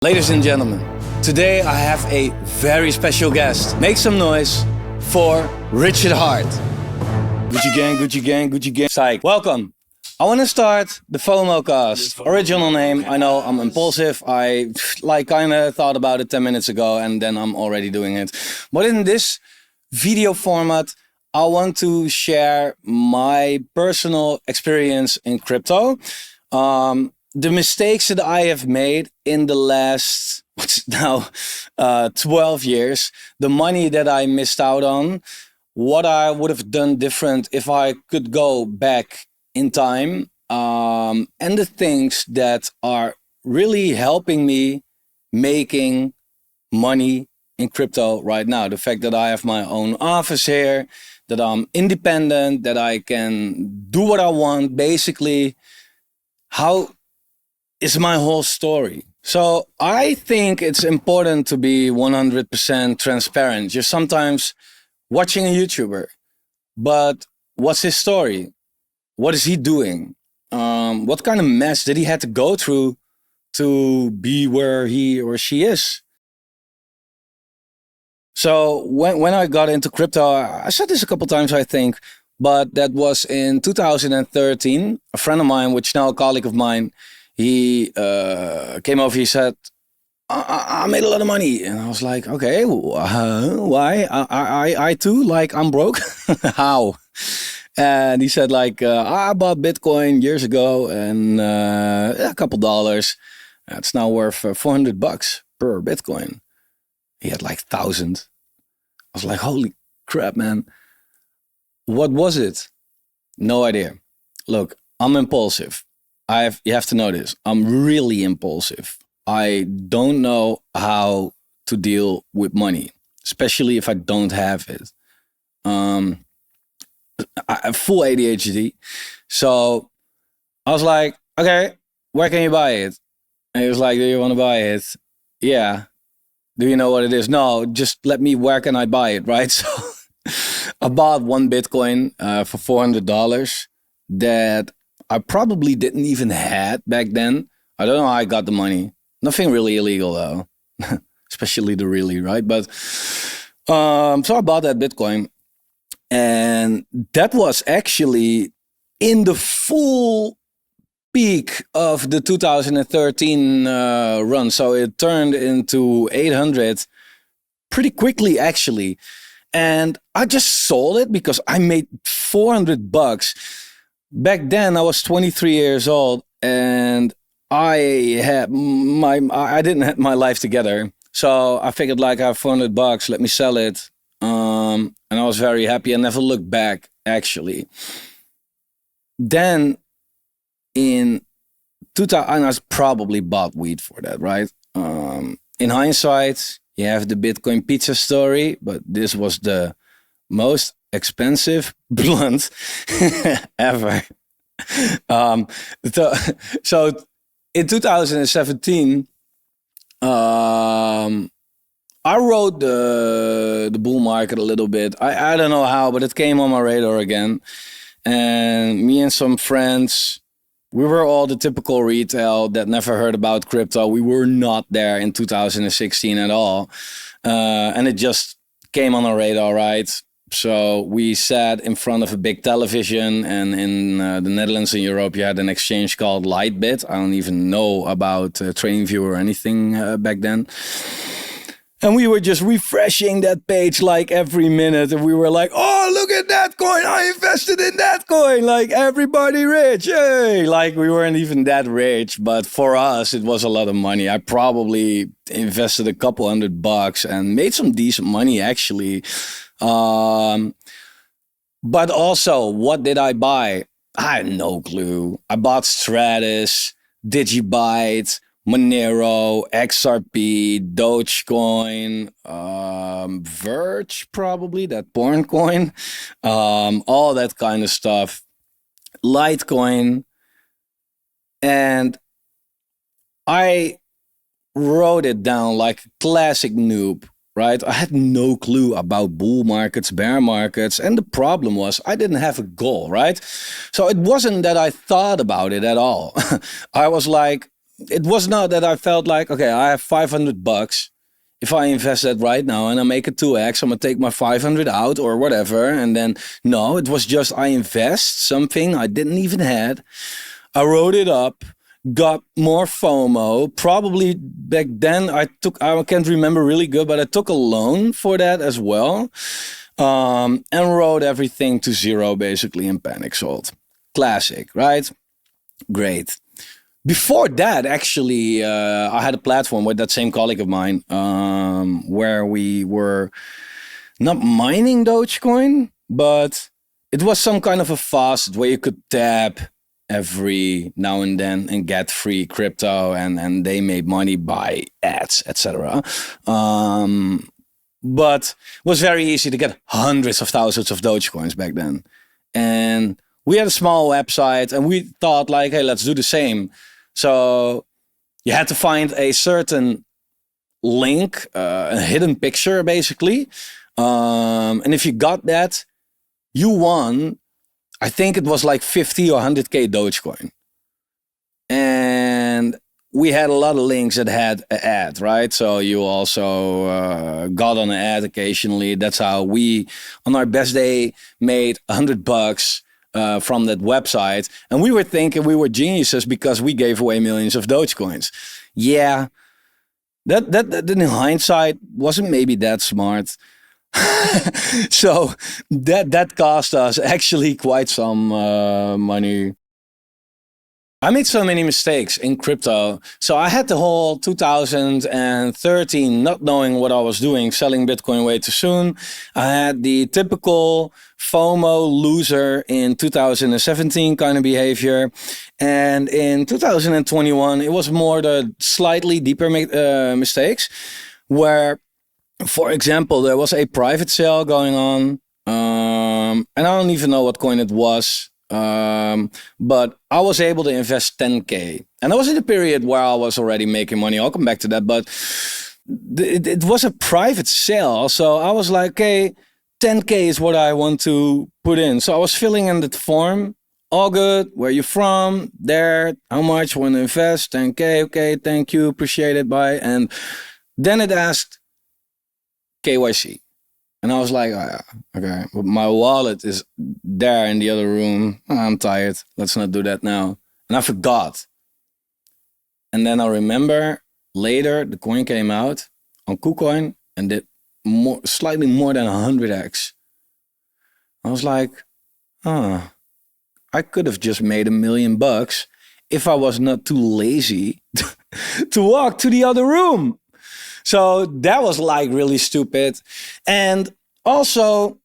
Ladies and gentlemen, today I have a very special guest. Make some noise for Richard Heart. Gucci gang, Gucci gang, Gucci gang. Psych. Welcome. I want to start the FOMO cast. Original name. I know I'm impulsive. I kind of thought about it 10 minutes ago and then I'm already doing it. But in this video format, I want to share my personal experience in crypto. The mistakes that I have made in the last, what's now, 12 years, the money that I missed out on, what I would have done different if I could go back in time, and the things that are really helping me making money in crypto right now. The fact that I have my own office here, that I'm independent, that I can do what I want, basically, how is my whole story. So I think it's important to be 100% transparent. You're sometimes watching a YouTuber, but what's his story? What is he doing? What kind of mess did he have to go through to be where he or she is? So when I got into crypto, I said this a couple times, I think, but that was in 2013. A friend of mine, which is now a colleague of mine, he came over, he said, I made a lot of money. And I was like, okay, why? I too, like, I'm broke? How? And he said, like, I bought Bitcoin years ago and a couple dollars. It's now worth $400 per Bitcoin. He had like 1,000. I was like, holy crap, man. What was it? No idea. Look, I'm impulsive. You have to know this. I'm really impulsive. I don't know how to deal with money, especially if I don't have it. I have full ADHD. So I was like, okay, where can you buy it? And he was like, do you want to buy it? Yeah. Do you know what it is? No, just let me, where can I buy it, right? So I bought one Bitcoin for $400 that I probably didn't even had back then. I don't know how I got the money. Nothing really illegal though, especially the really, right? But so I bought that Bitcoin, and that was actually in the full peak of the 2013 run. So it turned into 800 pretty quickly, actually. And I just sold it because I made $400. Back then I was 23 years old and I didn't have my life together. So I figured, like, I have $400, let me sell it. And I was very happy. I never looked back, actually. Then in 2000, and I probably bought weed for that, right? In hindsight, you have the Bitcoin pizza story, but this was the most expensive blunt ever. So in 2017, I rode the bull market a little bit. I don't know how, but it came on my radar again. And me and some friends, we were all the typical retail that never heard about crypto. We were not there in 2016 at all. And it just came on our radar, right? So we sat in front of a big television, and in the Netherlands and Europe, you had an exchange called Lightbit. I don't even know about TradingView or anything back then. And we were just refreshing that page like every minute. And we were like, oh, look at that coin. I invested in that coin. Like, everybody rich. Yay. Like, we weren't even that rich. But for us, it was a lot of money. I probably invested a couple $100 and made some decent money, actually. But also, what did I buy? I had no clue. I bought Stratus, Digibyte, Monero, XRP, Dogecoin, Verge, probably, that porn coin, all that kind of stuff, Litecoin. And I wrote it down like a classic noob, right? I had no clue about bull markets, bear markets. And the problem was I didn't have a goal, right? So it wasn't that I thought about it at all. I was like, it was not that I felt like, okay, I have $500. If I invest that right now and I make it 2x, I'm gonna take my 500 out or whatever. And then no, it was just I invest something I didn't even had. I wrote it up, got more FOMO. Probably back then I can't remember really good, but I took a loan for that as well. And wrote everything to zero basically and panic sold. Classic, right? Great. Before that, actually, I had a platform with that same colleague of mine where we were not mining Dogecoin, but it was some kind of a faucet where you could tap every now and then and get free crypto, and they made money by ads, etc. But it was very easy to get hundreds of thousands of Dogecoins back then. And we had a small website and we thought like, hey, let's do the same. So you had to find a certain link, a hidden picture basically. And if you got that, you won, I think it was like 50 or 100K Dogecoin. And we had a lot of links that had an ad, right? So you also got on an ad occasionally. That's how we, on our best day, made $100 from that website. And we were thinking we were geniuses because we gave away millions of Dogecoins. Yeah, that in hindsight wasn't maybe that smart. So that cost us actually quite some money. I made so many mistakes in crypto. So I had the whole 2013 not knowing what I was doing, selling Bitcoin way too soon. I had the typical FOMO loser in 2017 kind of behavior. And in 2021, it was more the slightly deeper mistakes where, for example, there was a private sale going on. And I don't even know what coin it was. But I was able to invest 10K. And I was in a period where I was already making money. I'll come back to that. But it was a private sale. So I was like, okay, 10K is what I want to put in. So I was filling in the form. All good. Where you from? There. How much? Want to invest? 10K. Okay. Thank you. Appreciate it. Bye. And then it asked KYC. And I was like, oh, yeah, okay, but my wallet is there in the other room. Oh, I'm tired. Let's not do that now. And I forgot. And then I remember later the coin came out on KuCoin and did slightly more than 100x. I was like, I could have just made $1 million if I was not too lazy to walk to the other room. So that was like really stupid. And also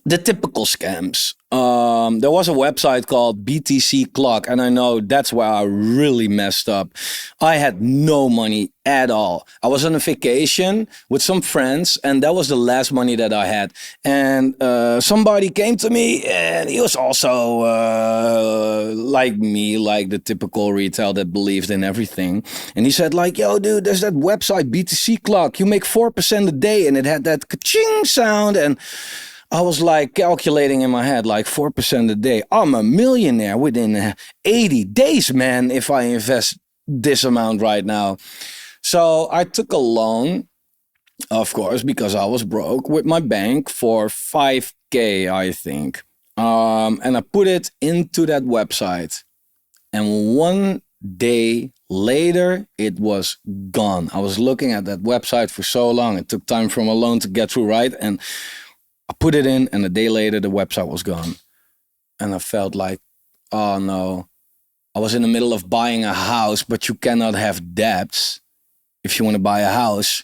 the typical scams. There was a website called BTC Clock, and I know that's where I really messed up. I had no money at all. I was on a vacation with some friends, and that was the last money that I had. And somebody came to me, and he was also like me, like the typical retail that believed in everything. And he said like, yo, dude, there's that website BTC Clock. You make 4% a day, and it had that ka-ching sound. And I was like calculating in my head, like 4% a day. I'm a millionaire within 80 days, man, if I invest this amount right now. So I took a loan, of course, because I was broke with my bank for 5K, I think. And I put it into that website. And one day later, it was gone. I was looking at that website for so long. It took time for my loan to get through, right? And I put it in, and a day later, the website was gone. And I felt like, oh no, I was in the middle of buying a house, but you cannot have debts if you want to buy a house.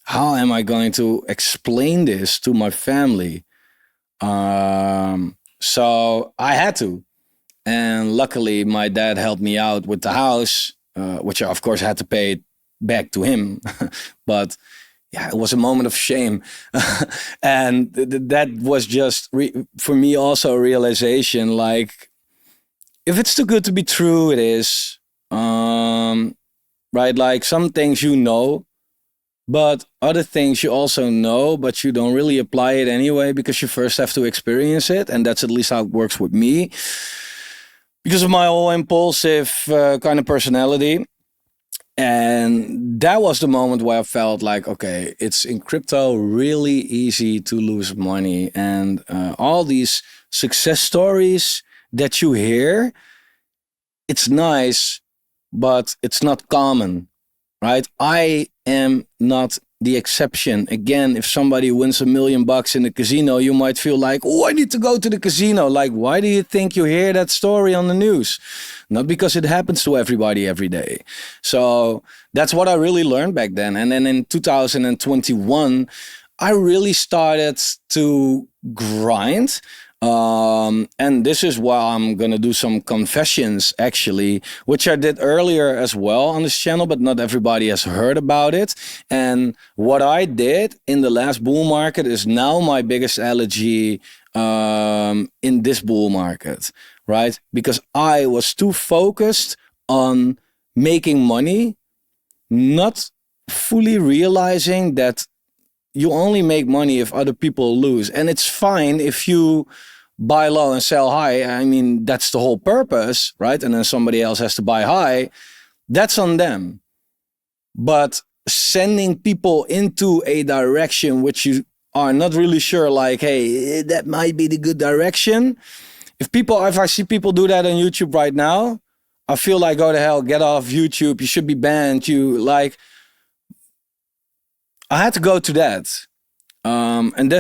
How am I going to explain this to my family? So I had to. And luckily, my dad helped me out with the house, which I, of course, had to pay back to him. But yeah, it was a moment of shame. And that was just, for me, also a realization, like, if it's too good to be true, it is. Right? Like, some things you know, but other things you also know, but you don't really apply it anyway, because you first have to experience it. And that's at least how it works with me. because of my whole impulsive kind of personality. And that was the moment where I felt like, okay, it's in crypto really easy to lose money. And all these success stories that you hear, it's nice, but it's not common, right? I am not the exception. Again, if somebody wins $1 million in the casino, you might feel like, oh, I need to go to the casino. Like, why do you think you hear that story on the news? Not because it happens to everybody every day. So that's what I really learned back then. And then in 2021, I really started to grind. And this is why I'm gonna do some confessions, actually, which I did earlier as well on this channel, but not everybody has heard about it. And what I did in the last bull market is now my biggest elegy in this bull market, right? Because I was too focused on making money, not fully realizing that you only make money if other people lose. And it's fine if you buy low and sell high. I mean, that's the whole purpose, right? And then somebody else has to buy high. That's on them. But sending people into a direction which you are not really sure, like, hey, that might be the good direction. If I see people do that on YouTube right now, I feel like, go to hell, get off YouTube. You should be banned. I had to go to that. And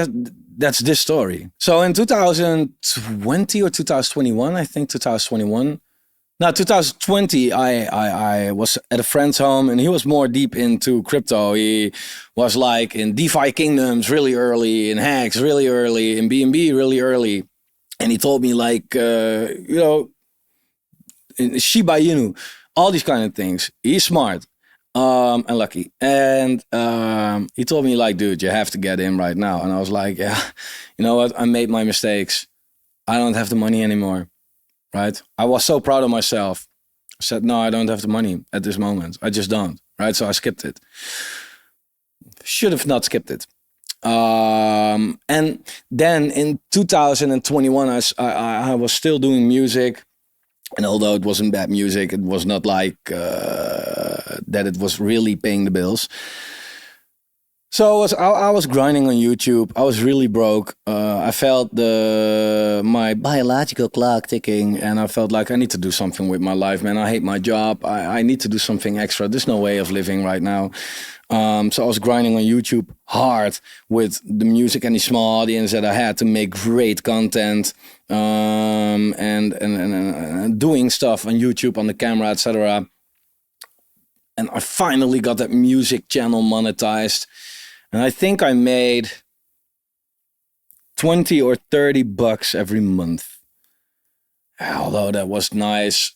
that's this story. So in 2020 or 2021, I think 2021. No, 2020, I was at a friend's home and he was more deep into crypto. He was like in DeFi Kingdoms really early, in Hacks really early, in BNB really early. And he told me like, in Shiba Inu, all these kind of things. He's smart. And lucky. And he told me like, dude, you have to get in right now. And I was like, yeah, you know what? I made my mistakes. I don't have the money anymore, right? I was so proud of myself. I said, no, I don't have the money at this moment. I just don't, right? So I skipped it. Should have not skipped it. And then in 2021, I was still doing music. And although it wasn't bad music, it was not like that it was really paying the bills. So I was grinding on YouTube. I was really broke. I felt my biological clock ticking, and I felt like I need to do something with my life, man. I hate my job. I need to do something extra. There's no way of living right now. So I was grinding on YouTube hard with the music and the small audience that I had to make great content, and doing stuff on YouTube, on the camera, etc. And I finally got that music channel monetized. And I think I made 20 or 30 bucks every month. Although that was nice,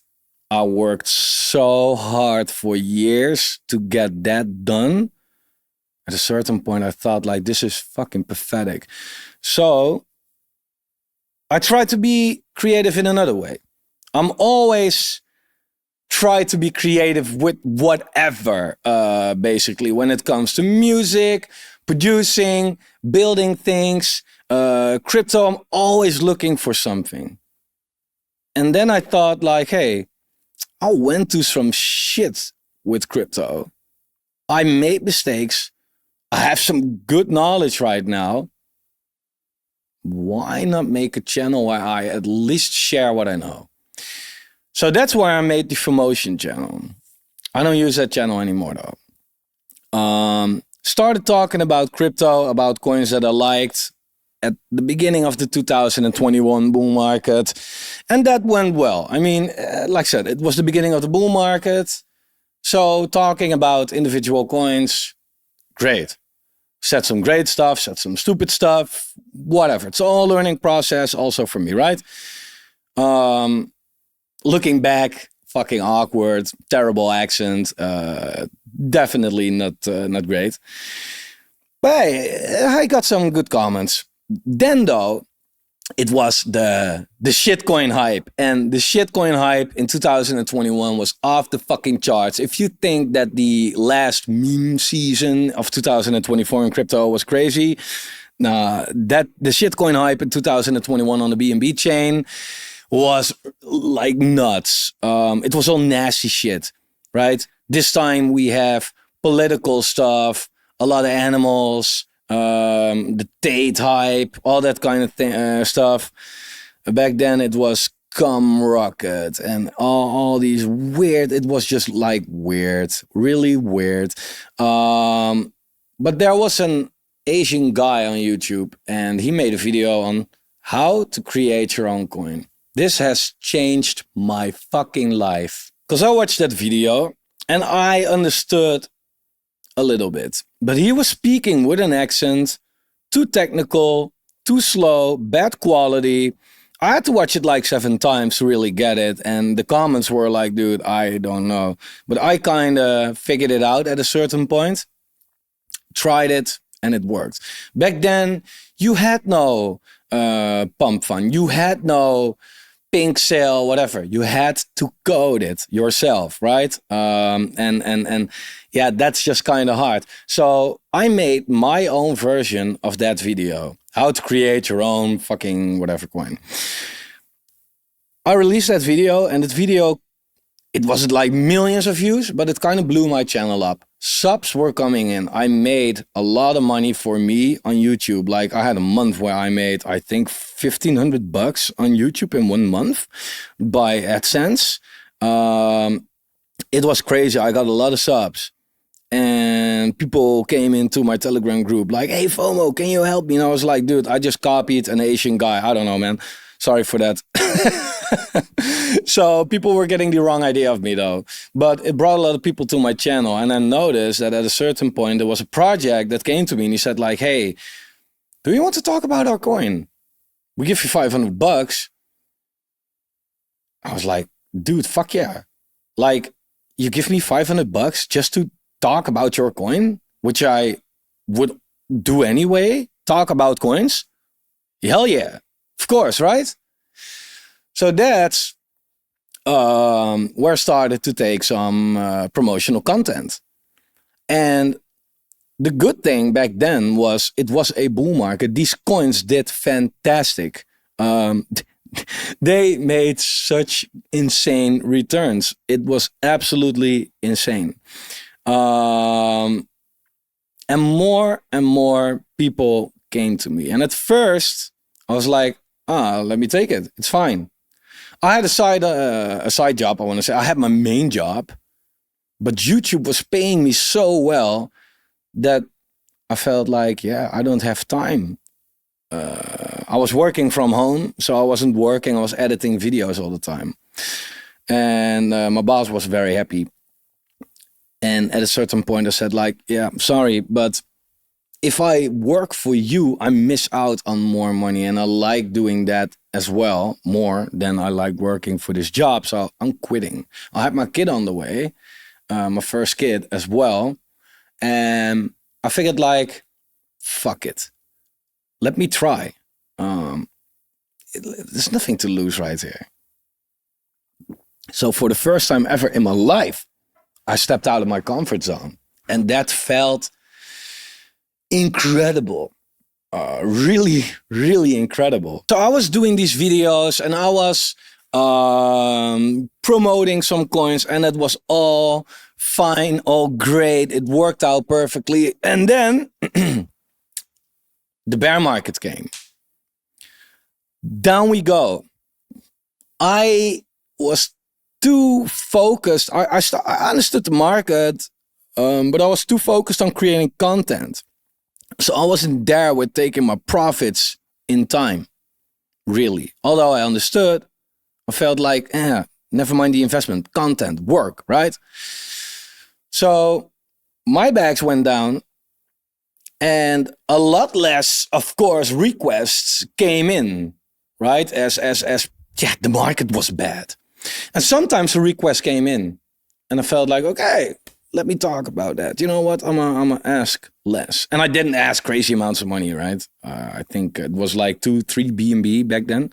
I worked so hard for years to get that done. At a certain point, I thought like, this is fucking pathetic. So I tried to be creative in another way. I'm always try to be creative with whatever, basically, when it comes to music, producing, building things, crypto. I'm always looking for something. And then I thought like, hey, I went through some shit with crypto. I made mistakes. I have some good knowledge right now. Why not make a channel where I at least share what I know? So that's why I made the Promotion channel. I don't use that channel anymore though. Started talking about crypto, about coins that I liked at the beginning of the 2021 bull market. And that went well. I mean, like I said, it was the beginning of the bull market. So talking about individual coins, great. Said some great stuff, said some stupid stuff, whatever. It's all a learning process also for me, right? Looking back, fucking awkward, terrible accent, definitely not great. But hey, I got some good comments. Then though, it was the shitcoin hype. And the shitcoin hype in 2021 was off the fucking charts. If you think that the last meme season of 2024 in crypto was crazy, nah, that the shitcoin hype in 2021 on the BNB chain was like nuts. It was all nasty shit, right? This time we have political stuff, a lot of animals, the Tate hype, all that kind of stuff. Back then it was Cum Rocket and all these weird. It was just like weird, really weird. But there was an Asian guy on YouTube, and he made a video on how to create your own coin. This has changed my fucking life. Because I watched that video and I understood a little bit. But he was speaking with an accent, too technical, too slow, bad quality. I had to watch it like 7 times to really get it. And the comments were like, dude, I don't know. But I kind of figured it out at a certain point. Tried it and it worked. Back then, you had no pump fund. You had no pink sale, whatever. You had to code it yourself, right? And yeah, that's just kind of hard. So I made my own version of that video. How to create your own fucking whatever coin. I released that video, and that video, it wasn't like millions of views, but it kind of blew my channel up. Subs were coming in. I made a lot of money for me on YouTube. Like I had a month where I made, I think, $1,500 on YouTube in 1 month by AdSense. It was crazy. I got a lot of subs. And people came into my Telegram group like, hey, FOMO, can you help me? And I was like, dude, I just copied an Asian guy. I don't know, man. Sorry for that. So people were getting the wrong idea of me though. But it brought a lot of people to my channel. And I noticed that at a certain point, there was a project that came to me and he said like, hey, do you want to talk about our coin? We give you $500. I was like, dude, fuck yeah. Like, you give me $500 just to talk about your coin, which I would do anyway, talk about coins? Hell yeah. Of course, right? So that's where I started to take some promotional content. And the good thing back then was it was a bull market. These coins did fantastic. They made such insane returns. It was absolutely insane. And more people came to me. And at first, I was like, let me take it. It's fine. I had a side job, I want to say. I had my main job. But YouTube was paying me so well that I felt like, yeah, I don't have time. I was working from home, so I wasn't working. I was editing videos all the time. And my boss was very happy. And at a certain point I said like, yeah, I'm sorry, but if I work for you, I miss out on more money. And I like doing that as well, more than I like working for this job. So I'm quitting. I had my kid on the way, my first kid as well. And I figured like, fuck it. Let me try. There's nothing to lose right here. So for the first time ever in my life, I stepped out of my comfort zone. And that felt incredible. Really, really incredible. So I was doing these videos and I was promoting some coins, and it was all fine, all great. It worked out perfectly. And then the bear market came. Down we go. I was too focused. I understood the market, but I was too focused on creating content. So I wasn't there with taking my profits in time, really. Although I understood, I felt like, never mind the investment, content, work, right? So my bags went down, and a lot less, of course, requests came in, right? As the market was bad. And sometimes a request came in, and I felt like, okay, let me talk about that. You know what? I'm gonna ask less. And I didn't ask crazy amounts of money, right? I think it was like 2-3 BNB back then.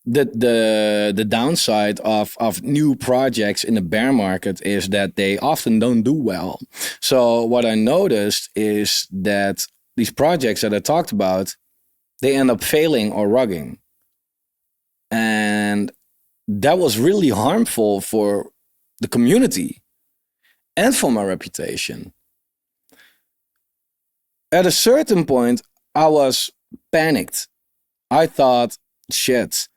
The downside of new projects in the bear market is that they often don't do well. So what I noticed is that these projects that I talked about, they end up failing or rugging. And that was really harmful for the community and for my reputation. At a certain point, I was panicked. I thought, shit,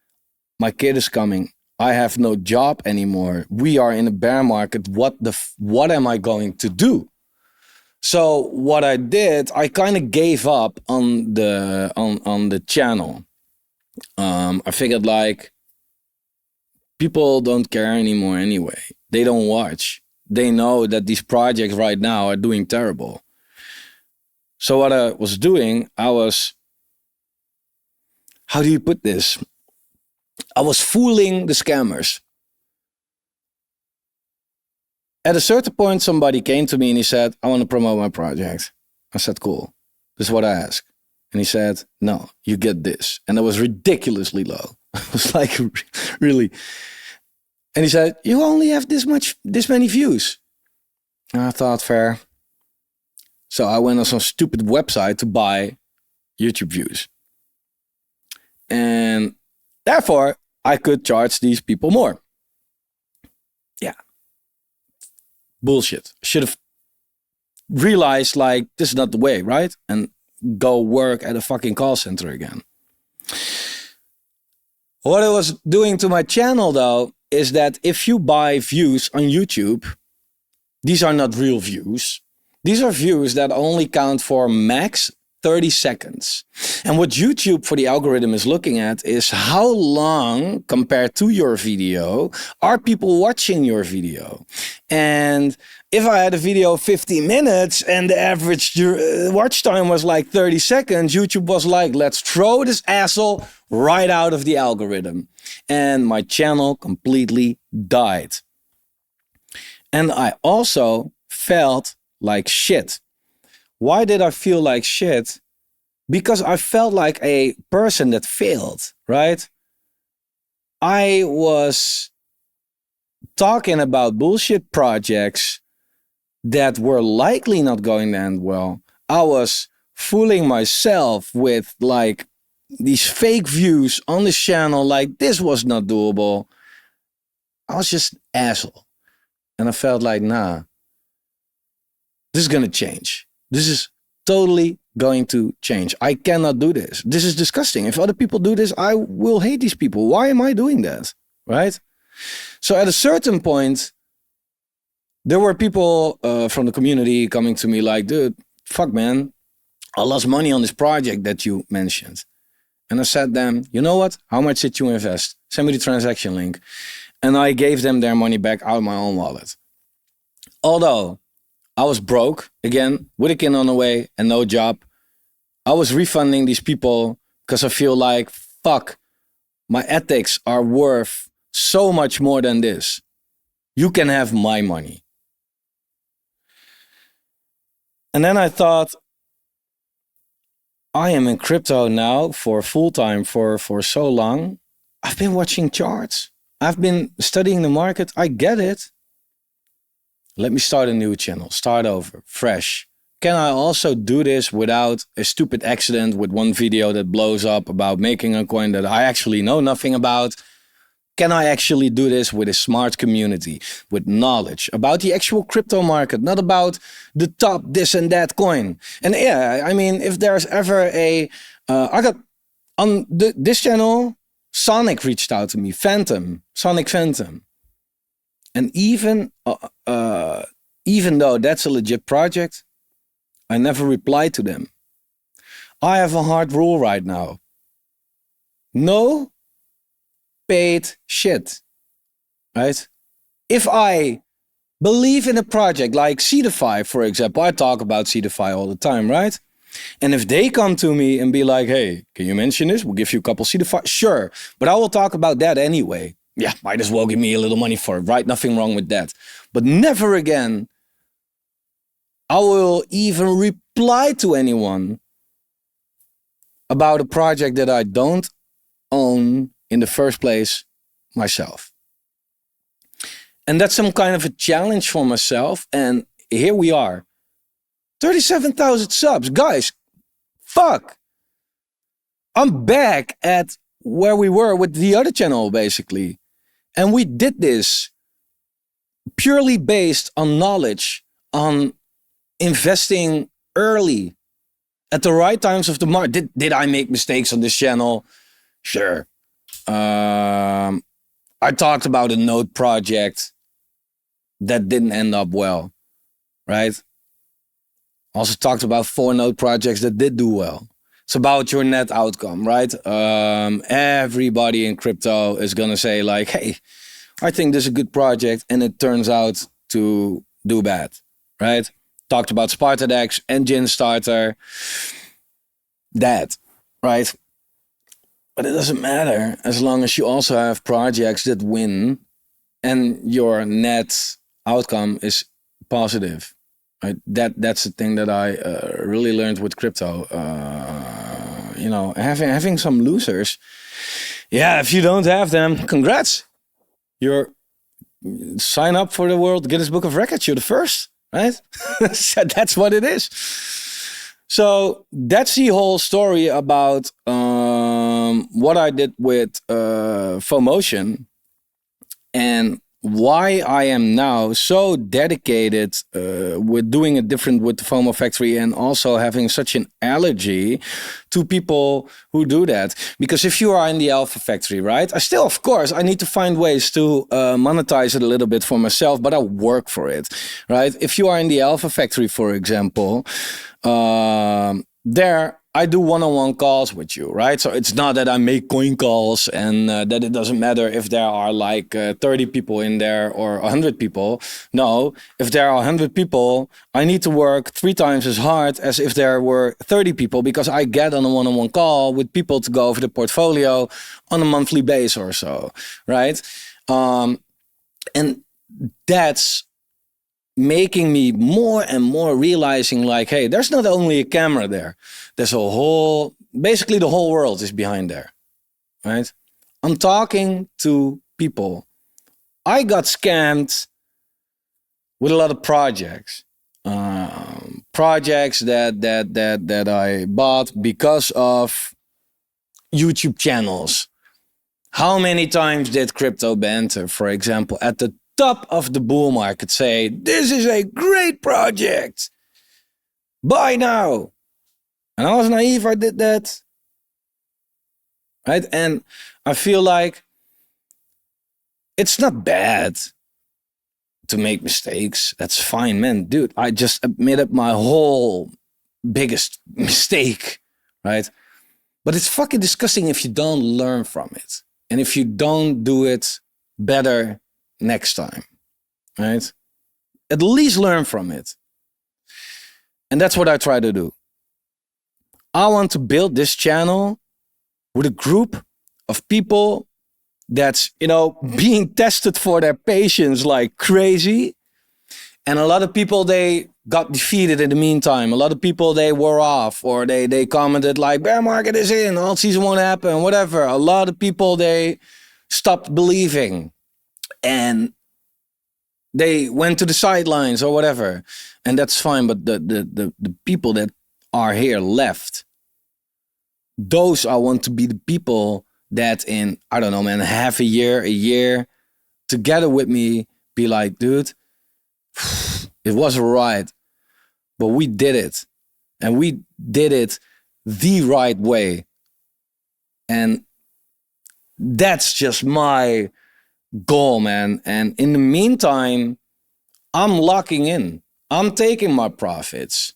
my kid is coming. I have no job anymore. We are in a bear market. What am I going to do? So what I did, I kind of gave up on the channel. I figured like people don't care anymore anyway. They don't watch. They know that these projects right now are doing terrible. So what I was doing, how do you put this? I was fooling the scammers. At a certain point, somebody came to me and he said, I want to promote my project. I said, cool. This is what I ask. And he said, no, you get this. And it was ridiculously low. It was like, really. And he said, you only have this many views. And I thought, fair. So I went on some stupid website to buy YouTube views. And therefore, I could charge these people more. Yeah. Bullshit. Should have realized like this is not the way, right? And go work at a fucking call center again. What I was doing to my channel though is that if you buy views on YouTube, these are not real views. These are views that only count for max 30 seconds. And what YouTube for the algorithm is looking at is how long compared to your video are people watching your video. And if I had a video of 50 minutes and the average watch time was like 30 seconds, YouTube was like, let's throw this asshole right out of the algorithm. And my channel completely died. And I also felt like shit. Why did I feel like shit? Because I felt like a person that failed, right? I was talking about bullshit projects that were likely not going to end well. I was fooling myself with like these fake views on this channel, like this was not doable. I was just an asshole. And I felt like, nah, this is going to change. This is totally going to change. I cannot do this. This is disgusting. If other people do this, I will hate these people. Why am I doing that? Right? So at a certain point, there were people from the community coming to me like, dude, fuck man, I lost money on this project that you mentioned. And I said them, you know what? How much did you invest? Send me the transaction link. And I gave them their money back out of my own wallet. Although I was broke, again, with a kid on the way and no job, I was refunding these people because I feel like, fuck, my ethics are worth so much more than this. You can have my money. And then I thought, I am in crypto now for full time for so long. I've been watching charts. I've been studying the market. I get it. Let me start a new channel, start over, fresh. Can I also do this without a stupid accident with one video that blows up about making a coin that I actually know nothing about? Can I actually do this with a smart community, with knowledge about the actual crypto market, not about the top this and that coin? And yeah, I mean, if there's ever I got on this channel, Sonic reached out to me, Sonic Phantom. And even though that's a legit project, I never replied to them. I have a hard rule right now. No paid shit, right? If I believe in a project like Seedify, for example, I talk about Seedify all the time, right? And if they come to me and be like, hey, can you mention this? We'll give you a couple Seedify. Sure, but I will talk about that anyway. Yeah, might as well give me a little money for it, right? Nothing wrong with that. But never again I will even reply to anyone about a project that I don't own in the first place myself. And that's some kind of a challenge for myself. And here we are. 37,000 subs. Guys, fuck. I'm back at where we were with the other channel, basically. And we did this purely based on knowledge, on investing early at the right times of the market. Did I make mistakes on this channel? Sure. I talked about a node project that didn't end up well, right? Also talked about 4 node projects that did do well. It's about your net outcome, right? Everybody in crypto is gonna say like, hey, I think this is a good project, and it turns out to do bad, right? Talked about Spartadex, Engine Starter, that, right? But it doesn't matter as long as you also have projects that win and your net outcome is positive, right? That's the thing that I really learned with crypto. You know, having some losers. Yeah, if you don't have them, congrats. You're sign up for the World Guinness Book of Records. You're the first, right? So that's what it is. So that's the whole story about what I did with FOMotion and why I am now so dedicated with doing it different with the FOMO Factory, and also having such an allergy to people who do that. Because if you are in the Alpha Factory, right, I still, of course, I need to find ways to monetize it a little bit for myself, but I work for it, right? If you are in the Alpha Factory, for example, there I do one-on-one calls with you, right? So it's not that I make coin calls and that it doesn't matter if there are like 30 people in there or 100 people. No, if there are 100 people, I need to work 3 times as hard as if there were 30 people, because I get on a one-on-one call with people to go over the portfolio on a monthly basis or so, right? And that's making me more and more realizing like, hey, there's not only a camera there. There's a whole, basically the whole world is behind there, right? I'm talking to people. I got scammed with a lot of projects. Projects that I bought because of YouTube channels. How many times did Crypto Banter, for example, at the top of the bull market say, this is a great project, buy now? And I was naive, I did that, right? And I feel like it's not bad to make mistakes. That's fine, man. Dude, I just admitted my whole biggest mistake, right? But it's fucking disgusting if you don't learn from it. And if you don't do it better next time, right? At least learn from it. And that's what I try to do. I want to build this channel with a group of people that's, you know, being tested for their patience like crazy. And a lot of people, they got defeated in the meantime. A lot of people, they wore off, or they commented like, bear market is in, alt season won't happen, whatever. A lot of people, they stopped believing. And they went to the sidelines or whatever. And that's fine. But the people that are here left, those I want to be the people that in, I don't know, man, half a year, together with me, be like, dude, it was a ride, but we did it. And we did it the right way. And that's just my goal, man. And in the meantime, I'm locking in. I'm taking my profits.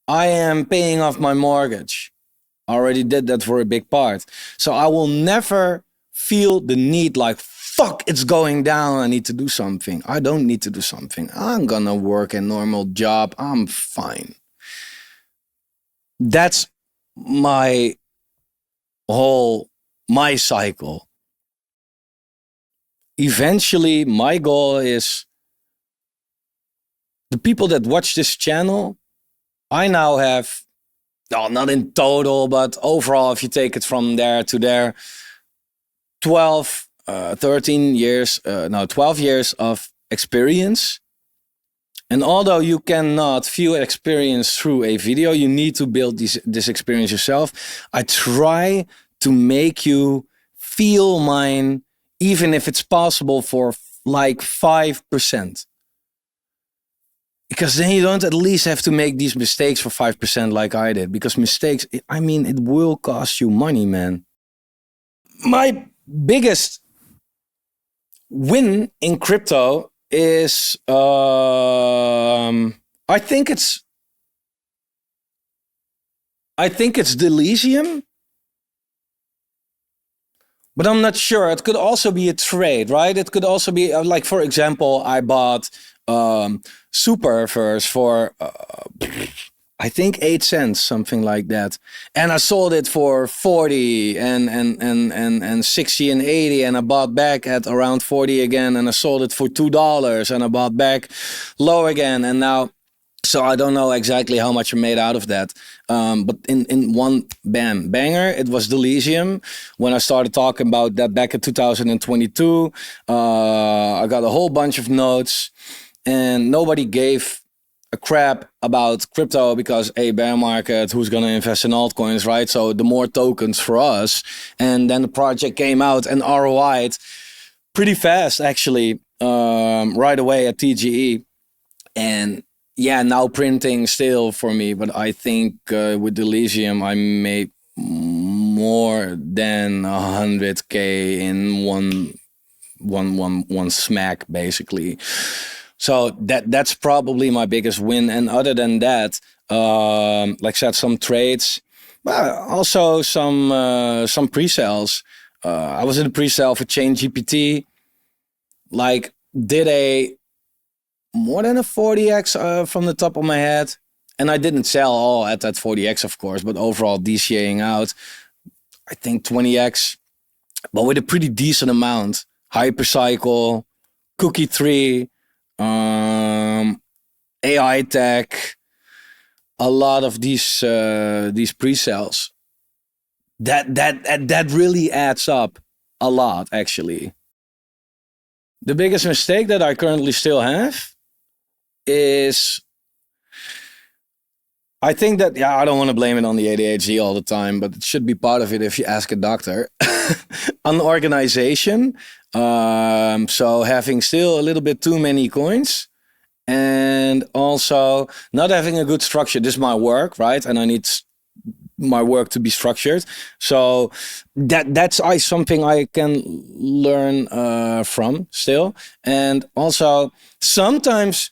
I am paying off my mortgage. I already did that for a big part. So I will never feel the need like, fuck, it's going down, I need to do something. I don't need to do something. I'm gonna work a normal job. I'm fine. That's my cycle. Eventually, my goal is the people that watch this channel, I now have, no, not in total, but overall, if you take it from there to there, 12 years of experience And although you cannot feel experience through a video, you need to build this experience yourself. I try to make you feel mine, even if it's possible for like 5%. Because then you don't at least have to make these mistakes for 5% like I did. Because mistakes, I mean, it will cost you money, man. My biggest win in crypto is, I think it's Delysium, but I'm not sure. It could also be a trade, right? It could also be like, for example, I bought Superverse for I think 8 cents, something like that, and I sold it for 40 and 60 and 80, and I bought back at around 40 again, and I sold it for $2, and I bought back low again, and now. So I don't know exactly how much I made out of that. But in one banger, it was Delysium. When I started talking about that back in 2022, I got a whole bunch of notes, and nobody gave a crap about crypto because a bear market, who's going to invest in altcoins, right? So the more tokens for us. And then the project came out and ROI'd pretty fast, actually, right away at TGE. And yeah, now printing still for me, but I think with Delysium I made more than 100K in one smack, basically. So that's probably my biggest win. And other than that, like I said, some trades, but also some pre-sales. I was in a pre-sale for ChainGPT, like did a more than a 40x from the top of my head, and I didn't sell all at that 40x, of course, but overall DCAing out, I think 20x, but with a pretty decent amount. Hypercycle, Cookie 3, AI Tech, a lot of these pre-sales. That really adds up a lot, actually. The biggest mistake that I currently still have is, I think that, I don't want to blame it on the ADHD all the time, but it should be part of it if you ask a doctor. Unorganization. So having still a little bit too many coins, and also not having a good structure. This is my work, right? And I need my work to be structured. So that's something I can learn from still. And also sometimes,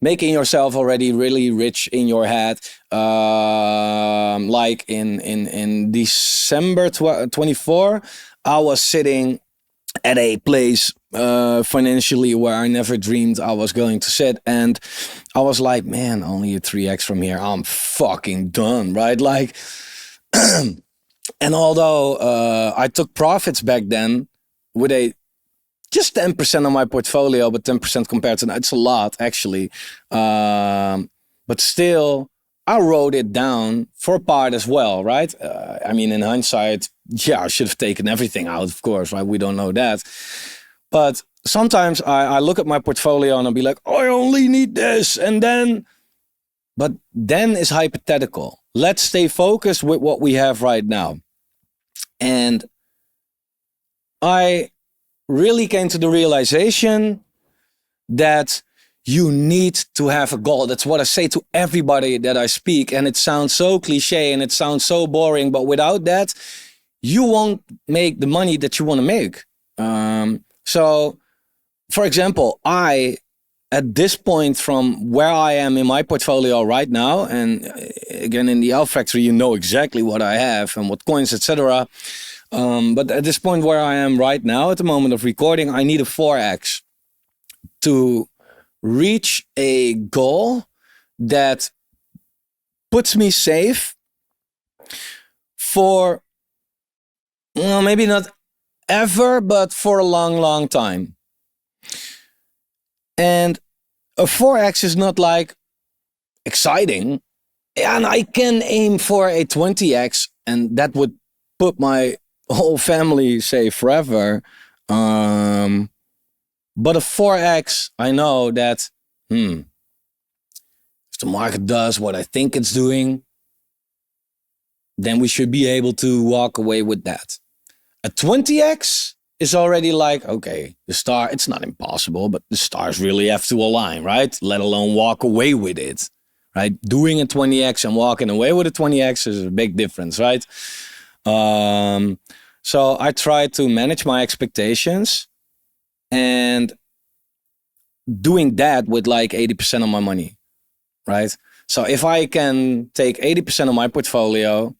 making yourself already really rich in your head. Like in December 24, I was sitting at a place financially where I never dreamed I was going to sit. And I was like, man, only a 3x from here, I'm fucking done, right? Like, and although I took profits back then with just 10% of my portfolio, but 10% compared to, it's a lot actually. But still, I wrote it down for part as well, right? I mean, in hindsight, I should have taken everything out, of course, right? We don't know that. But sometimes I look at my portfolio and I'll be like, oh, I only need this. But then is hypothetical. Let's stay focused with what we have right now. And I really came to the realization that you need to have a goal. That's what I say to everybody that I speak. And it sounds so cliche and it sounds so boring, but without that, you won't make the money that you want to make. So, for example, at this point from where I am in my portfolio right now, and again, in the Alpha Factory, you know exactly what I have and what coins, etc. But at this point where I am right now, at the moment of recording, I need a 4x to reach a goal that puts me safe for, well, maybe not ever, but for a long, long time. And a 4x is not like exciting. And I can aim for a 20x, and that would put my whole family safe forever. But a 4x, I know that, the market does what I think it's doing, then we should be able to walk away with that. A 20x is already like, okay, it's not impossible, but the stars really have to align, right? Let alone walk away with it, right? Doing a 20x and walking away with a 20x is a big difference, right? So I try to manage my expectations and doing that with like 80% of my money, right? So if I can take 80% of my portfolio,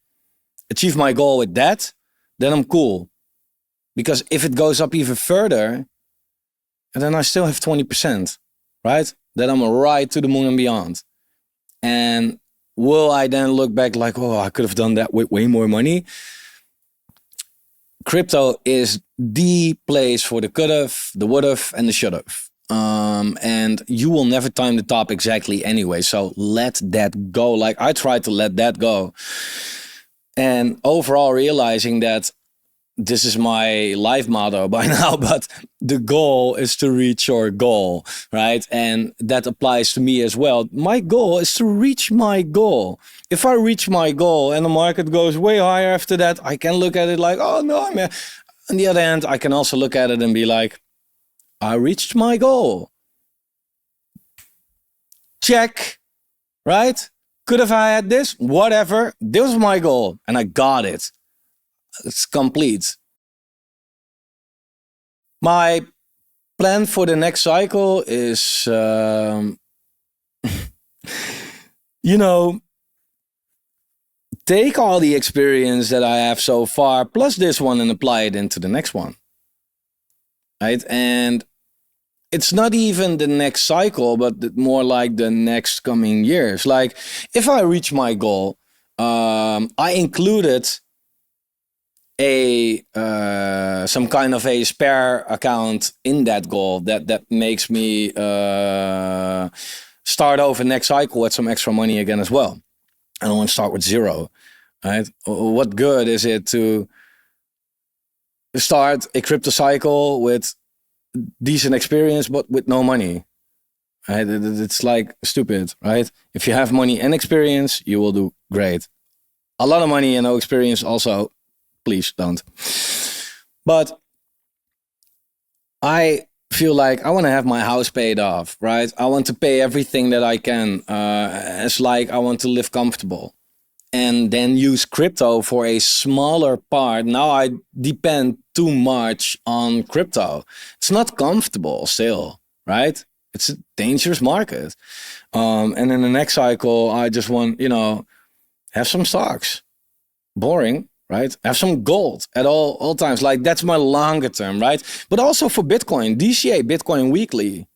achieve my goal with that, then I'm cool. Because if it goes up even further, then I still have 20%, right? Then I'm right to the moon and beyond. And will I then look back like, oh, I could have done that with way more money? Crypto is the place for the could-have, the would-have, and the should-have. And you will never time the top exactly anyway. So let that go. Like I try to let that go. And overall realizing that this is my life motto by now, but the goal is to reach your goal, right? And that applies to me as well. My goal is to reach my goal. If I reach my goal and the market goes way higher after that, I can look at it like, oh no, I'm on the other hand, I can also look at it and be like, I reached my goal. Check, right? Could have I had this? Whatever. This was my goal and I got it. It's complete. My plan for the next cycle is, take all the experience that I have so far, plus this one, and apply it into the next one. Right? And it's not even the next cycle, but more like the next coming years. Like if I reach my goal, I included some kind of a spare account in that goal that makes me start over next cycle with some extra money again as well. I don't want to start with zero, right? What good is it to start a crypto cycle with decent experience but with no money? Right? It's like stupid, right? If you have money and experience, you will do great. A lot of money and no experience also, please don't. But I feel like I want to have my house paid off, right? I want to pay everything that I can. It's like I want to live comfortable. And then use crypto for a smaller part. Now I depend too much on crypto. It's not comfortable still, right? It's a dangerous market. And in the next cycle, I just want, have some stocks. Boring. Right? Have some gold at all times. Like that's my longer term, right? But also for Bitcoin, DCA Bitcoin weekly.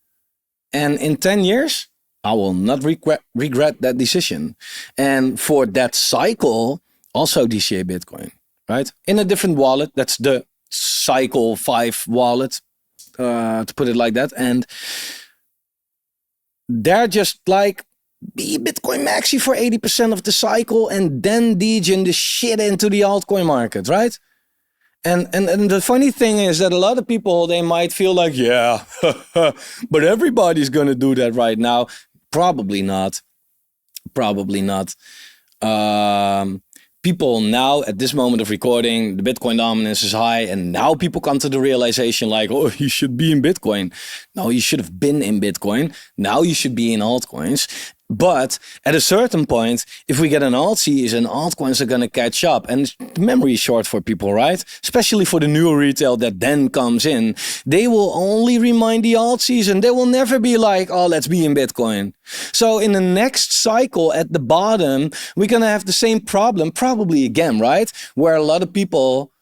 And in 10 years, I will not regret that decision. And for that cycle, also DCA Bitcoin, right? In a different wallet. That's the Cycle 5 wallet, to put it like that. And they're just like, be Bitcoin maxi for 80% of the cycle and then degen the shit into the altcoin market, right? And the funny thing is that a lot of people, they might feel like, yeah, but everybody's going to do that right now. Probably not. Probably not. People now, at this moment of recording, the Bitcoin dominance is high. And now people come to the realization like, oh, you should be in Bitcoin. No, you should have been in Bitcoin. Now you should be in altcoins. But at a certain point, if we get an alt season, altcoins are going to catch up. And memory is short for people, right? Especially for the new retail that then comes in. They will only remind the alt season. They will never be like, oh, let's be in Bitcoin. So in the next cycle at the bottom, we're going to have the same problem, probably again, right? Where a lot of people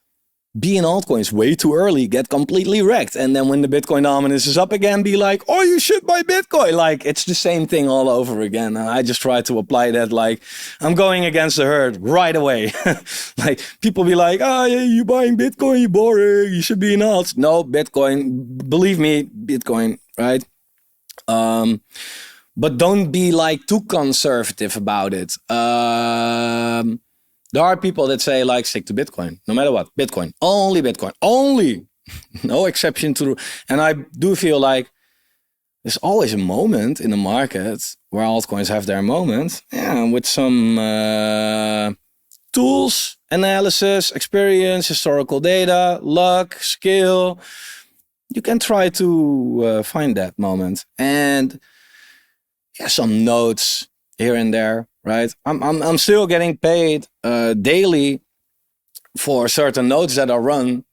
be in altcoins way too early, get completely wrecked. And then when the Bitcoin dominance is up again, be like, oh, you should buy Bitcoin. Like, it's the same thing all over again. And I just try to apply that like, I'm going against the herd right away. Like, people be like, oh, yeah, you buying Bitcoin, you boring, you should be in alts. No, Bitcoin, believe me, Bitcoin, right? But don't be like too conservative about it. There are people that say like stick to Bitcoin, no matter what. Bitcoin, only, no exception to. And I do feel like there's always a moment in the market where altcoins have their moment. Yeah, with some tools, analysis, experience, historical data, luck, skill. You can try to find that moment. And yeah, some notes here and there, right? I'm still getting paid daily for certain notes that are run,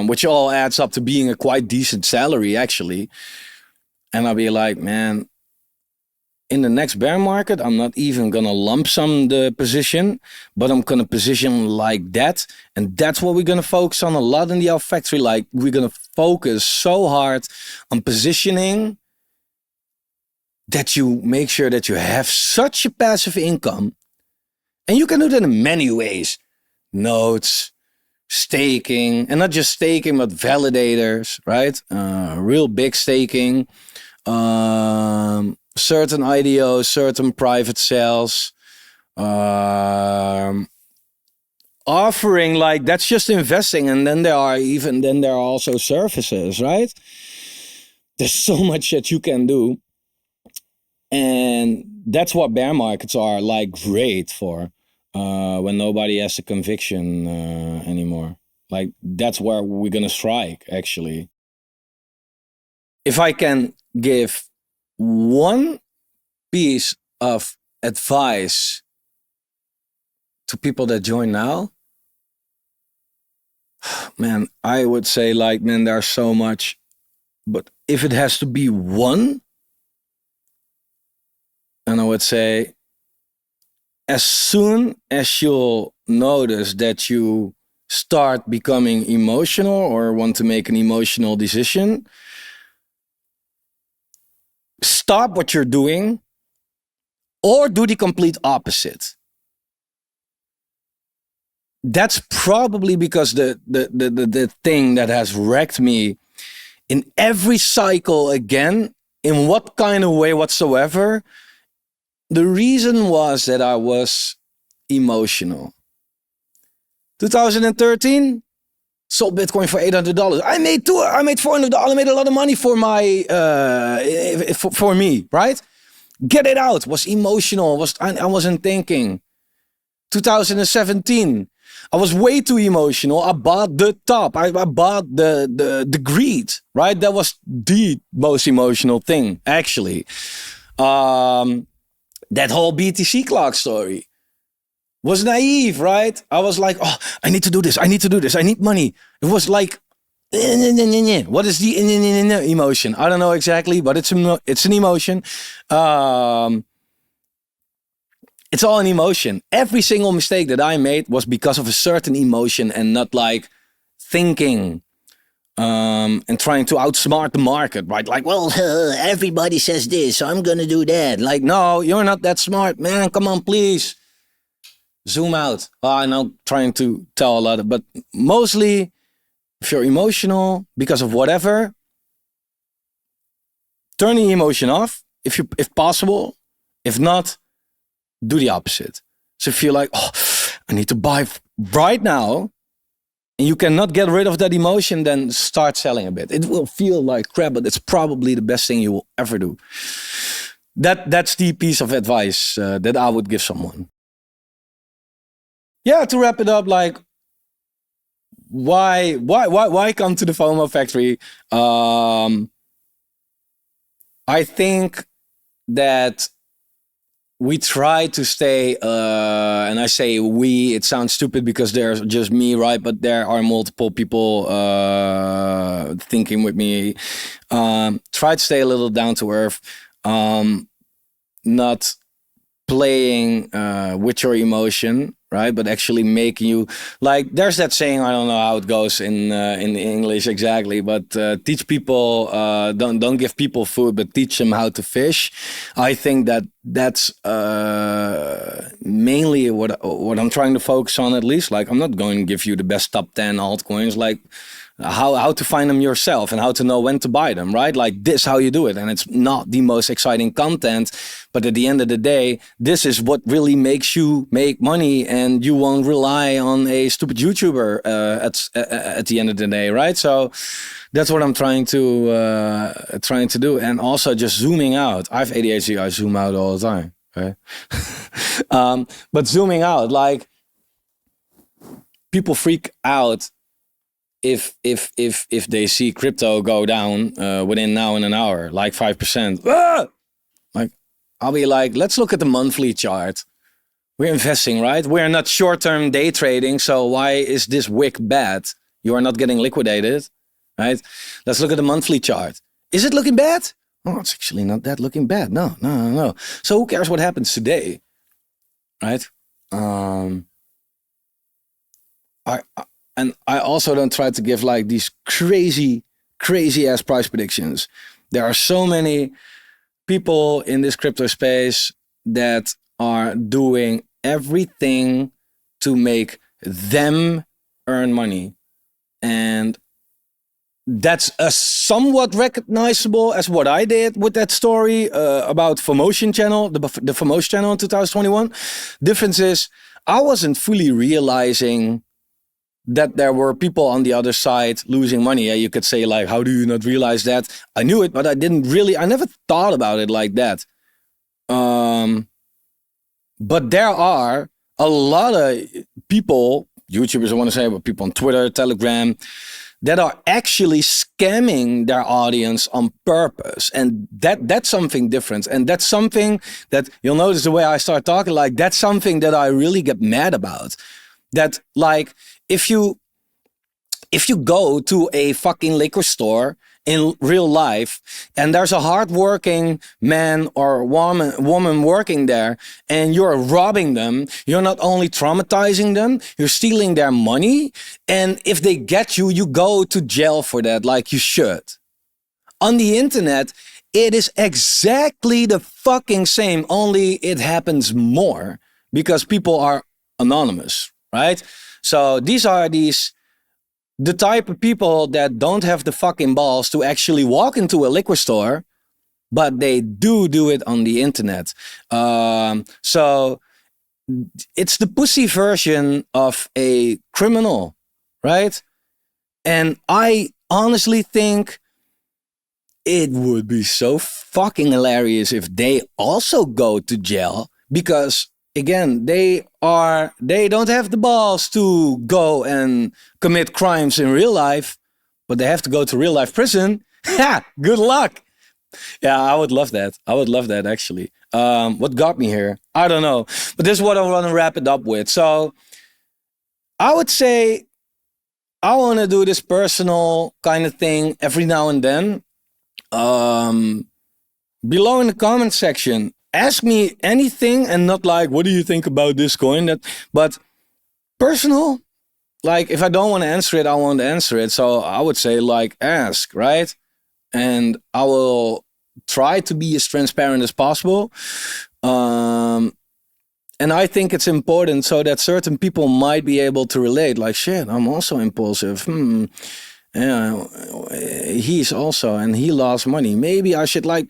which all adds up to being a quite decent salary, actually. And I'll be like, man, in the next bear market, I'm not even gonna lump sum the position, but I'm gonna position like that. And that's what we're gonna focus on a lot in the Alpha Factory. Like, we're gonna focus so hard on positioning that you make sure that you have such a passive income. And you can do that in many ways. Notes, staking, and not just staking, but validators, right? Real big staking. Certain IDOs, certain private sales, offering, like, that's just investing. And then there are also services, right? There's so much that you can do. And that's what bear markets are like great for, when nobody has a conviction anymore. Like, that's where we're gonna strike, actually. If I can give one piece of advice to people that join now, man, I would say, like, man, there's so much, but if it has to be one, and I would say, as soon as you'll notice that you start becoming emotional or want to make an emotional decision, stop what you're doing or do the complete opposite. That's probably because the thing that has wrecked me in every cycle again, in what kind of way whatsoever, the reason was that I was emotional. 2013, sold Bitcoin for $800. I made $400. I made a lot of money for my for me, right? Get it out. Was emotional. I wasn't thinking. 2017, I was way too emotional. I bought the top. I bought the greed, right? That was the most emotional thing, actually. That whole BTC clock story was naive, right? I was like, oh, I need to do this. I need to do this. I need money. It was like, what is the emotion? I don't know exactly, but it's an emotion. It's all an emotion. Every single mistake that I made was because of a certain emotion and not like thinking and trying to outsmart the market, right? Like, well, everybody says this, so I'm going to do that. Like, no, you're not that smart, man. Come on, please. Zoom out. I'm not trying to tell a lot, but mostly if you're emotional because of whatever, turn the emotion off if possible. If not, do the opposite. So if you're like, oh, I need to buy right now, and you cannot get rid of that emotion, then start selling a bit. It will feel like crap, but it's probably the best thing you will ever do. That's the piece of advice that I would give someone. Yeah, to wrap it up, like, why come to the FOMO Factory? I think that we try to stay, and I say we, it sounds stupid because there's just me, right? But there are multiple people thinking with me. Try to stay a little down to earth, not playing with your emotion, right? But actually making you, like, there's that saying, I don't know how it goes in English exactly, but teach people, don't give people food, but teach them how to fish. I think that's mainly what I'm trying to focus on, at least. Like, I'm not going to give you the best top 10 altcoins. Like, how to find them yourself and how to know when to buy them, right? Like this, how you do it. And it's not the most exciting content, but at the end of the day, this is what really makes you make money, and you won't rely on a stupid YouTuber at the end of the day, right? So that's what I'm trying to do. And also just zooming out. I have ADHD, I zoom out all the time, right? But zooming out, like people freak out if they see crypto go down within now and an hour, like 5%. Ah! Like I'll be like, let's look at the monthly chart. We're investing, right? We're not short-term day trading. So why is this wick bad? You are not getting liquidated, right? Let's look at the monthly chart. Is it looking bad? Oh, it's actually not that looking bad. No. So who cares what happens today, right? I also don't try to give like these crazy ass price predictions. There are so many people in this crypto space that are doing everything to make them earn money. And that's a somewhat recognizable as what I did with that story about Formotion channel, the Formotion channel in 2021. Difference is I wasn't fully realizing that there were people on the other side losing money. Yeah, you could say like, how do you not realize that? I knew it, but I never thought about it like that. But there are a lot of people, YouTubers I want to say, but people on Twitter, Telegram, that are actually scamming their audience on purpose. And that's something different. And that's something that you'll notice the way I start talking, like that's something that I really get mad about. That like, if you go to a fucking liquor store in real life and there's a hardworking man or woman working there and you're robbing them, you're not only traumatizing them, you're stealing their money. And if they get you, you go to jail for that, like you should. On the internet, it is exactly the fucking same, only it happens more because people are anonymous, right? So these are the type of people that don't have the fucking balls to actually walk into a liquor store, but they do it on the internet. So it's the pussy version of a criminal, right? And I honestly think it would be so fucking hilarious if they also go to jail, because again, they don't have the balls to go and commit crimes in real life, but they have to go to real life prison. Ha! Good luck. Yeah, I would love that. I would love that actually. What got me here? I don't know. But this is what I want to wrap it up with. So I would say I want to do this personal kind of thing every now and then. Below in the comment section, ask me anything and not like, what do you think about this coin? But personal, like if I don't want to answer it, I won't answer it. So I would say like ask, right? And I will try to be as transparent as possible. And I think it's important so that certain people might be able to relate. Like, shit, I'm also impulsive. Yeah, he's also, and he lost money. Maybe I should like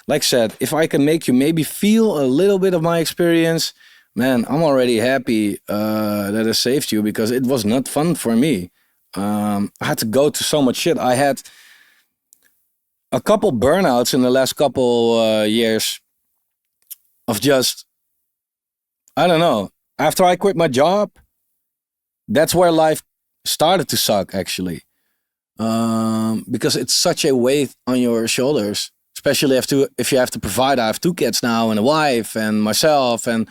I said, if I can make you maybe feel a little bit of my experience, man, I'm already happy that I saved you, because it was not fun for me. I had to go to so much shit. I had a couple burnouts in the last couple years of just, I don't know. After I quit my job, that's where life started to suck actually. Because it's such a weight on your shoulders, especially if you have to provide. I have 2 kids now and a wife and myself and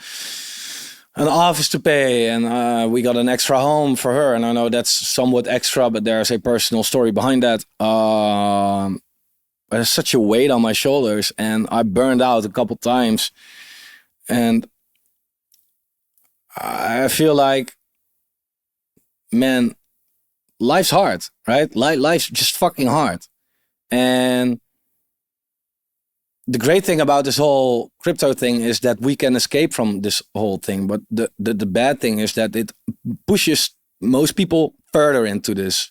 an office to pay, and we got an extra home for her. And I know that's somewhat extra, but there's a personal story behind that. There's such a weight on my shoulders, and I burned out a couple times, and I feel like, man, life's hard, right? Life's just fucking hard. And the great thing about this whole crypto thing is that we can escape from this whole thing. But the bad thing is that it pushes most people further into this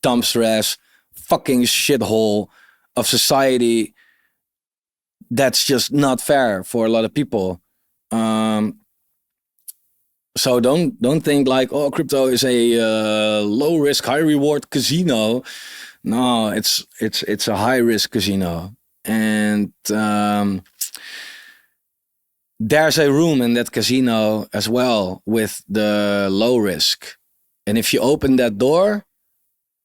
dumpster ass fucking shithole of society that's just not fair for a lot of people. So don't think like, oh, crypto is a low risk, high reward casino. No, it's a high risk casino, and there's a room in that casino as well with the low risk. And if you open that door,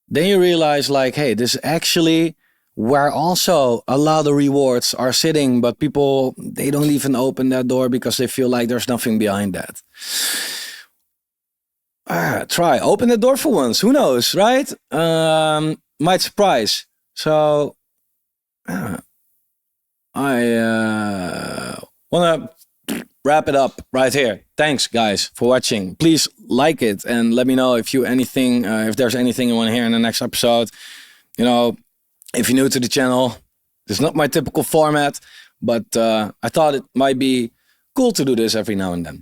then you realize like, hey, this is actually where also a lot of rewards are sitting, but people, they don't even open that door because they feel like there's nothing behind that. Try open the door for once. Who knows, right? Might surprise. So I want to wrap it up right here. Thanks, guys, for watching. Please like it and let me know if you anything, if there's anything you want to hear in the next episode. You know, if you're new to the channel, this is not my typical format, but I thought it might be cool to do this every now and then.